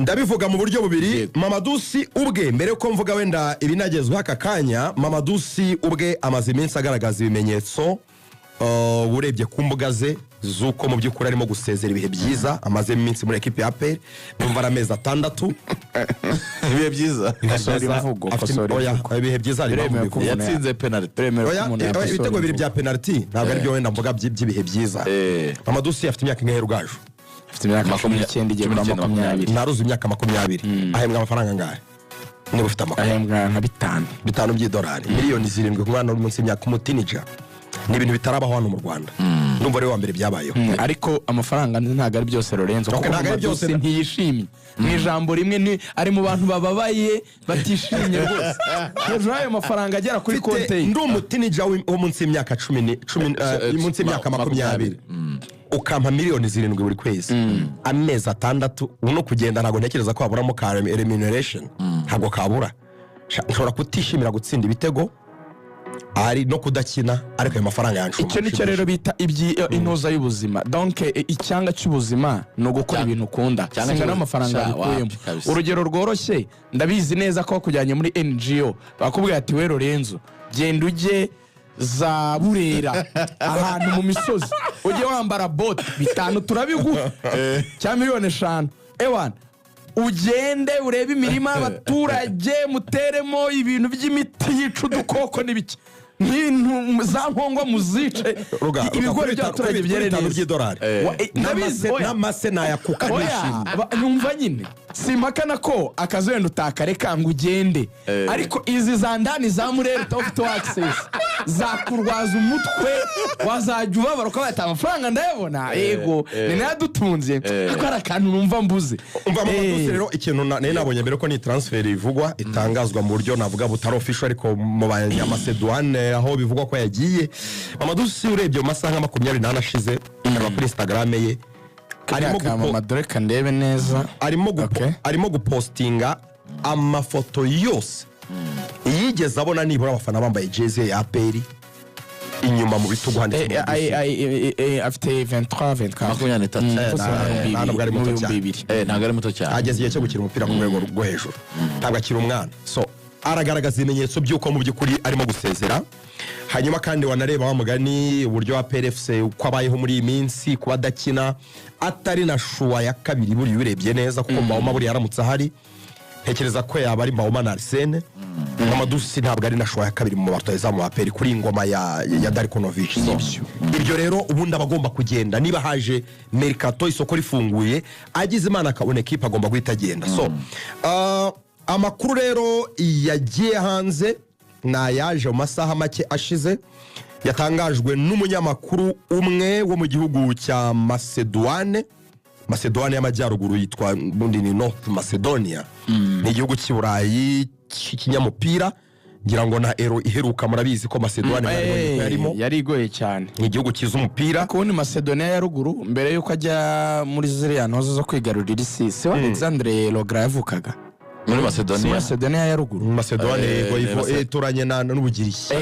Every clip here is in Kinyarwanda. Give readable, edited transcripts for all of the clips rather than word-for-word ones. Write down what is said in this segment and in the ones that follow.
ndabivuga mu buryo bubiri. Mamadou Sy ubwe mbere yuko mvuga wenda ibinagezweho aka kanya, Mamadou Sy ubwe amaze iminsi agaragaza ibimenyetso urebye ku mbuga ze zuko mu by'ukuri arimo gusezera ibihe byiza. Amaze iminsi muri equipe ya APR, numva ari amezi 6. Ibihe byiza ibihe byiza yatsinze penalty. Ibitego bibiri bya penalty ntabwo ari byo wenda mvuga by'ibihe byiza. Mamadou Sy afite imyaka ingahe Rugaju? Afite imyaka 19 igiye kuri 20. Naruzi imyaka 20. Ahembwa amafaranga ngahe? Niba ufite amakuru ahembwa nka 5 by'idolari, miliyoni 7 ku mwana uri munsi y'imyaka umutinija. Ni ibintu bitarabaho hano mu Rwanda. Numva ari wa mbere byabayeho. Ariko amafaranga ntago ari byose Lorenzo, kuko ntago byose ntiyishimye. Ni ijambo rimwe ni ari mu bantu bababaye batishimye rwose. Hejuru y'ayo mafaranga agera kuri konte. Ndi umutinija wo munsi y'imyaka 10 munsi y'imyaka 20. Ukampa miliyoni 7 buri kwezi. Amezi 6 uno kugenda ntago ntekereza ko haburamo ka remuneration. Ntago kabura. Nshobora kutishimira gutsinda ibitego ari no kudakina, ariko ayo mafaranga yanshuma. Icyo nicyo rero bita intoza y'ubuzima. Donc icyanga cy'ubuzima no gukora ibintu ukunda, singa n'amafaranga bikuyemo. Urugero rworoshye, ndabizi neza ko kujyanye muri NGO bakubwira ati we Lorenzo genda uje za Burera ahantu mu misozi, uje wambara bote 5 turabiguha cya miliyoni 5 ewana, ugende urebe imirima y'abaturage muteremo ibintu by'imiti yica udukoko n'ibiki, n'intu za nkongwa muzice ibigori by'abaturage byerene $5. N'amase nayakuka nishimye. Numva nyine simpakana ko akazwenda utakareka ngo ugende, ariko izi za ndani za Murere top to access zakurwaza umutwe, wazajya ubabara ko bata amafaranga ndayabona. Yego ni nadutunze, ariko ari akantu numva mbuze. Umva Mamadou Sy rero ikintu nabonye mbere ko ni transfer ivugwa itangazwa mu buryo navuga butari official, ariko mu banyamasedwane aho bivugwa ko yagiye. Mamadou Sy urebye mu masaha 24 ashize kuri Instagram ye arimo gupostinga amafoto yose yigeze abona nibura abafana bambaye jezi ya APR inyuma mu bitugu handitse afite 23 ntabwo ari muto cyane. Ageze igihe cyo gukina umupira ku rwego rwo hejuru, ntabwo akiri umwana. So aragaragaza ibimenyetso by'uko mu by'ukuri arimo gusezera. Hanyuma kandi wanareba wa mugani uburyo wa PRFC uko abayeho muri iyi minsi, kuba adakina atari na shuwa ya kabiri buri urebye neza, kuko Mbawoma buri yaramutse ahari ntekereza ko yaba ari Mbawoma na Arsene. Mamadou Sy ntabwo ari na shuwa ya kabiri mu batoza mu APR kuri ingoma ya Darkonovic. Ibyo rero ubundi abagomba kugenda, niba haje Mercato isoko rifunguye agize imana akabona equipe agomba guhita agenda. So amakuru rero yagiye hanze na yaje mu masaha make ashize, yatangajwe n'umunyamakuru umwe wo mu gihugu cya Macedoine y'amajyaruguru, yitwa bundi ni North Macedonia. Ni igihugu cy'Iburayi cy'ikinyamupira, ngira ngo na Euro iheruka murabizi ko Macedoine yari igoye cyane. Ni igihugu kiza umupira. Ko ni Macedonia ya ruguru mbere yuko ajya muri ziriya ntozo zo kwigarurira isi. Se Alexandre Logra yavukaga muri Macedonia ya ruguru. Macedonia ituranye n'Ubugiriki.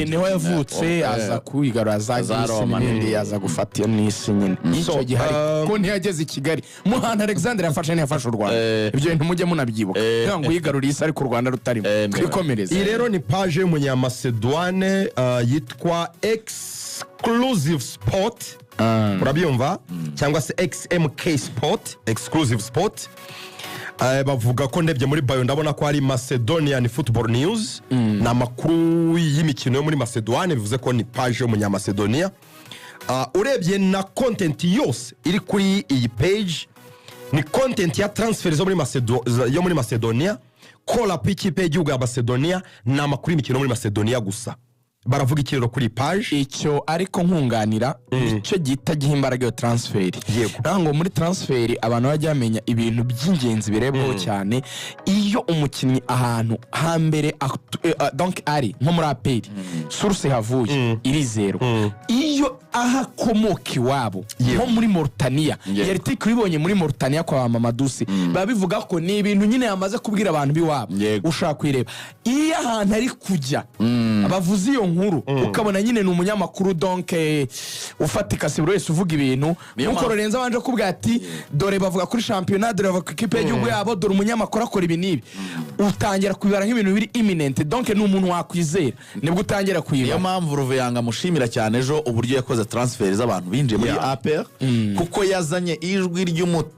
Niho yavutse aza kwigarura n'indi aza gufata n'isi nyine. Icyo gihari ko ntiyageze i Kigali. Muhana Alexandre yafashe u Rwanda. Ibyo bintu mujye munabyibuka. Ngo yigarurira isi ariko u Rwanda rutarimo. Twikomereze. Iyi rero ni page y'umunyamacedoine yitwa Exclusive Sport. Urabyumva? Cyangwa se XMK Sport, Exclusive Sport. Bavuga ko ndebye muri bio ndabona ko ari Macedonian Football News, na makuru y'imikino yo muri Macedoine, bivuze ko ni page y'umunyamacedonia. Urebye na content yose iri kuri iyi page ni content ya transfer zo muri Macedonia, call up ikipe y'igihugu ya Macedonia, na makuru y'imikino muri Macedonia gusa. Baravuga ikirero kuri page icyo, ariko nkunganira icyo gita gihimbaraga yo transfer. Ngo muri transfer abantu bajya bamenya ibintu by'ingenzi birebaho cyane. Iyo umukinnyi ahantu hambere donc ari nko muri APR source havuye irizero, iyo ahakomoka iwabo nko muri Mauritania, yari tikibonye muri Mauritania kwa Mamadou Sy babivuga ko ni ibintu nyine yamaze kubwira abantu biwabo ushaka kwireba. Iyo ahantu ari kujya abavuzi yo nkuru ukabona nyine ni umunyamakuru donc ufatika si buri wese uvuga ibintu nkuko Lorenzo abanje kubwira ati dore bavuga kuri championnat dore bavuga ku ikipe y'igihugu yabo dore umunyamakuru akora ibi n'ibi utangira kubibara nk'ibintu biri imminent donc ni umuntu wakwizera nibwo utangira kuyibara. Niyo mpamvu Ruvuyanga mushimira cyane ejo uburyo yakoze transfer z'abantu binjiye muri APR kuko yazanye ijwi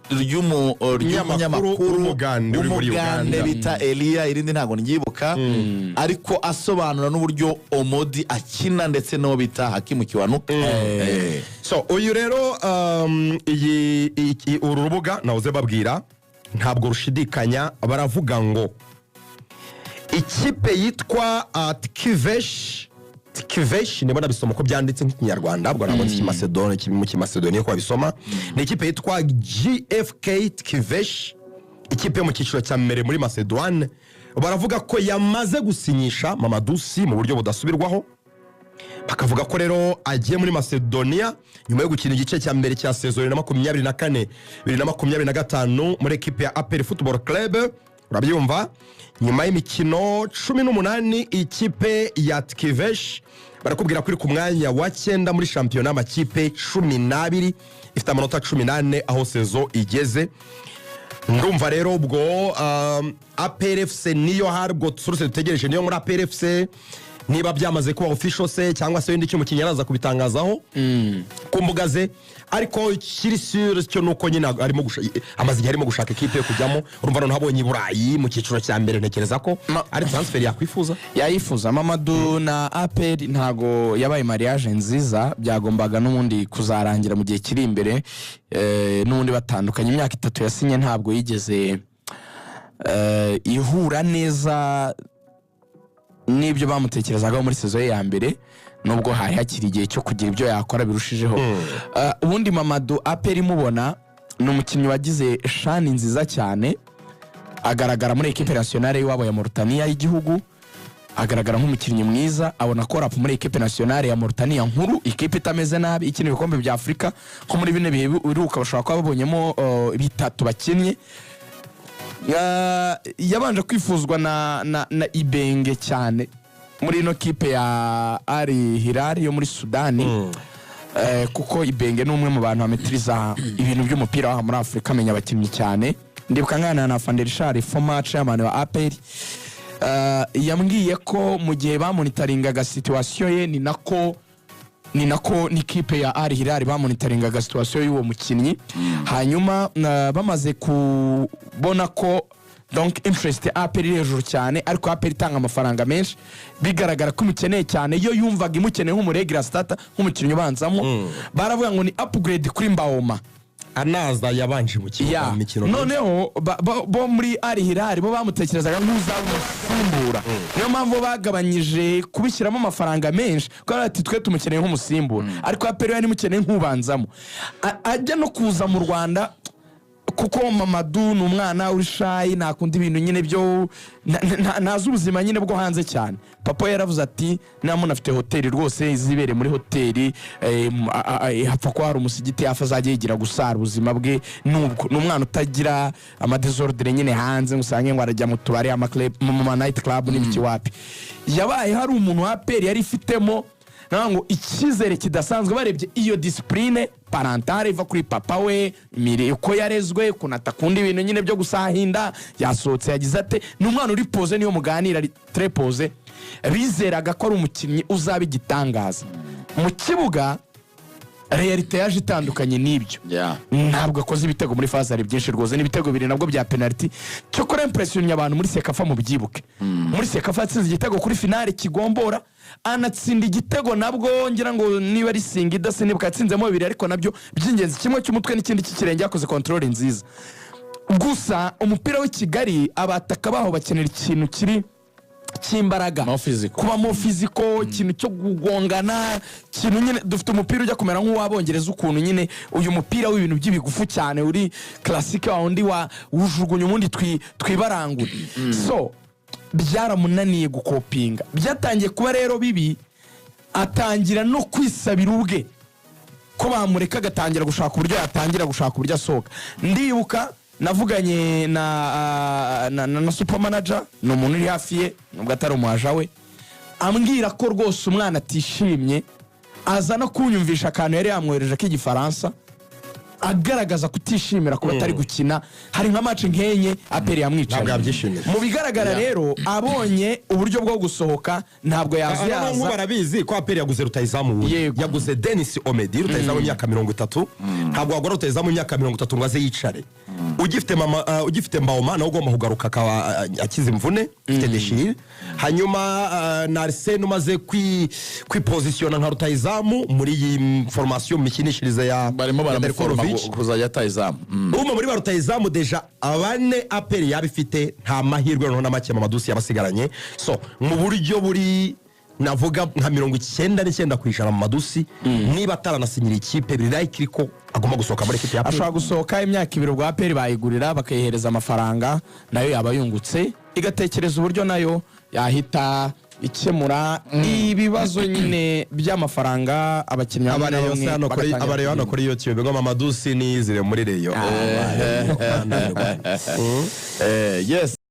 ry'umunyamakuru w'umugande bita Elia irindi ntago ngibuka ariko asobanura n'uburyo Omodi akina ndetse no bita Hakimu Kiwanuka. So uyu rero uru rubuga nawuze babwira ntabwo rushidikanya baravuga ngo ikipe yitwa Tkivesh niba nabisoma ko byanditse nk'ikinyarwanda ahubwo ntabwo nzi Kimacedonia ko babisoma ni ikipe yitwa GFK Tkivesh ikipe yo mu cyiciro cya mbere muri Macedoine baravuga ko yamaze gusinyisha Mamadou Sy mu buryo budasubirwaho bakavuga ko rero agiye muri Macedonia nyuma yo gukina igice cya mbere cya saison 2024-2025 muri equipe ya APR Football Club urabyumva nyuma y'imikino 18 ikipe ya Tkivesh barakubwira kuri ku mwanya wa 9 muri championnat amakipe 12 ifite amanota 18 aho saison igeze. Ndumva rero ubwo APR FC niyo haribwo source dutegereje niyo muri APR FC niba byamaze kuba official se cyangwa se windi cyo mukinnyi araza kubitangazaho ku mbuga ze ariko kiri sur cyo nuko nyine arimo amazi harimo gushaka equipe yo kujyamo urumva none habonye Burayi mu cyiciro cya mbere ntekereza ko ari transfer yayifuza Mamadou na APR ntago yabaye mariage nziza byagombaga n'ubundi kuzarangira mu gihe kiri imbere n'ubundi batandukanye imyaka 3 yasinye ntabwo yigeze ihura neza nibyo bamutekerezaga muri saison ya mbere nubwo hari hakiri igihe cyo kugira ibyo yakora birushijeho. Ubundi Mamadou APR imubona ni umukinnyi wagize shani nziza cyane agaragara muri equipe nationale y'iwabo ya Mauritania y'igihugu agaragara nk'umukinnyi mwiza abona ko rap muri equipe nationale ya Mauritania nkuru equipe itameze nabi ikina ibikombe bya Afrika ko muri bine bihe biruka bashobora kuba babonyemo bitatu bakinnye yabanje kwifuzwa na Ibenge cyane muri ino kipe ya Al Hilal yo muri Sudani kuko Ibenge ni umwe mu bantu bametiriza ibintu by'umupira wa muri Afrika amenya abakinnyi cyane ndibuka nkana na Fandershari former chairman wa APR yambwiye ko mu gihe bamonitoringaga situation ye ni nako n'ikipe ya Al Hilal bamonitoringaga situation y'uwo mukinnyi hanyuma bamaze kubona ko donc interest APR hejuru cyane ariko APR itanga amafaranga menshi bigaragara ko umukeneye cyane yo yumvaga imukeneye nk'umuregira starter nk'umukinnyi ubanzamo baravuga ngo ni upgrade kuri Mbaoma anaza yabanje mu mikino noneho bo muri Al Hilal bo bamutekerezaga nk'uzamusimbura niyo mpamvu bagabanyije kubishyiramo amafaranga menshi ko ati twe tumukeneye nk'umusimbura ariko APR yari mukeneye nk'ubanzamo ajya no kuza mu Rwanda kuko Mamadou ni umwana urishayi nakunda ibintu nyine byo nazo ubuzima nyine bwo hanze cyane papa yaravuze ati namuna afite hoteli rwose izibere muri hoteli hapfa ko hari umusigiti afazajye yigira gusara ubuzima bwe nubwo n'umwana utagira amadesordre nyine hanze ngusange ngo arajya mu tubari ama club mu night club n'ibiki wapi yabaye hari umuntu wa APR yari ifitemo nango ikizere kidasanzwe barebye iyo discipline parentale iva kuri papa we mire uko yarezwe kunatakunda ibintu nyine byo gusahinda yasohotse yagize ate n'umwana uri pose niyo muganira ari très pose bizeraga ko ari umukinnyi uzaba igitangaza mu kibuga realite yaje itandukanye n'ibyo ntabwo akoze ibitego muri phase ari byinshi rwoze n'ibitego biri nabwo bya penalty cyo kora impression y'abantu muri Sekafa mu byibuke muri Sekafa atsinze igitego kuri finale kigombora anatsinda igitego nabwo ngira ngo niba ari Singida se nibuka yatsinzemo 2 ariko nabyo byingenzi kimwe cy'umutwe n'ikindi cy'ikirenge yakoze control nziza gusa umupira w'i Kigali abataka baho bakenera ikintu kiri cy'imbaraga kuba mo physical ikintu cyo gugongana kintu nyine dufite umupira ujya kumera nk'uwabongereza ukuntu nyine uyu mupira w'ibintu by'ibigufu cyane uri classique wa undi wa ujugunye umundi twibarangura so byaramunaniye gukopinga byatangiye kuba rero bibi atangira no kwisabira ubwe ko bamureka agatangira gushaka uburyo yatangira gushaka uburyo asohoka ndibuka navuganye na super manager no umuntu uri hafi ye nubwo atari umuhaja we ambwira ko rwose umwana atishimye, aza no kunyumvisha akantu yari yamwohereje k'igifaransa agaragaza kutishimira kuba atari gukina. Hari nka match nkenye aperi yamwicaye. Mu bigaragara rero abonye uburyo bwo gusohoka ntabwo yazaza. Ngo barabizi ko aperi yaguze rutayizamu, yaguze Denis Omedi rutayizamu imyaka 30. Ntabwo wagora rutayizamu imyaka 30 ngo aze yicare. Ugifite Mbaoma nawe ugomba kugaruka akaba akiza imvune, ufite Deshir. Hanyuma na Arsene umaze kwipositiona nka rutayizamu muri iyi formation mikinishirize ya barimo baramuforma kuzajya atayizamu. Muri ba rutayizamu deja abane aperi yabifite nta mahirwe no na make Mamadusi yabasigaranye. So mu buryo buri navuga nka 99% kwishana Mamadusi niba ataranasinyira ikipe birayikiri ko agomba gusohoka muri ikipe ya aperi. Ashobora gusohoka imyaka 2 rwa aperi bayigurira bakayihereza amafaranga nayo yabayungutse, igatekereza uburyo nayo yahita ikemura ibibazo nyine by'amafaranga abakinnyi abare hano kuri YouTube ngo Mamadusi ni izire muri Reyo. Yes.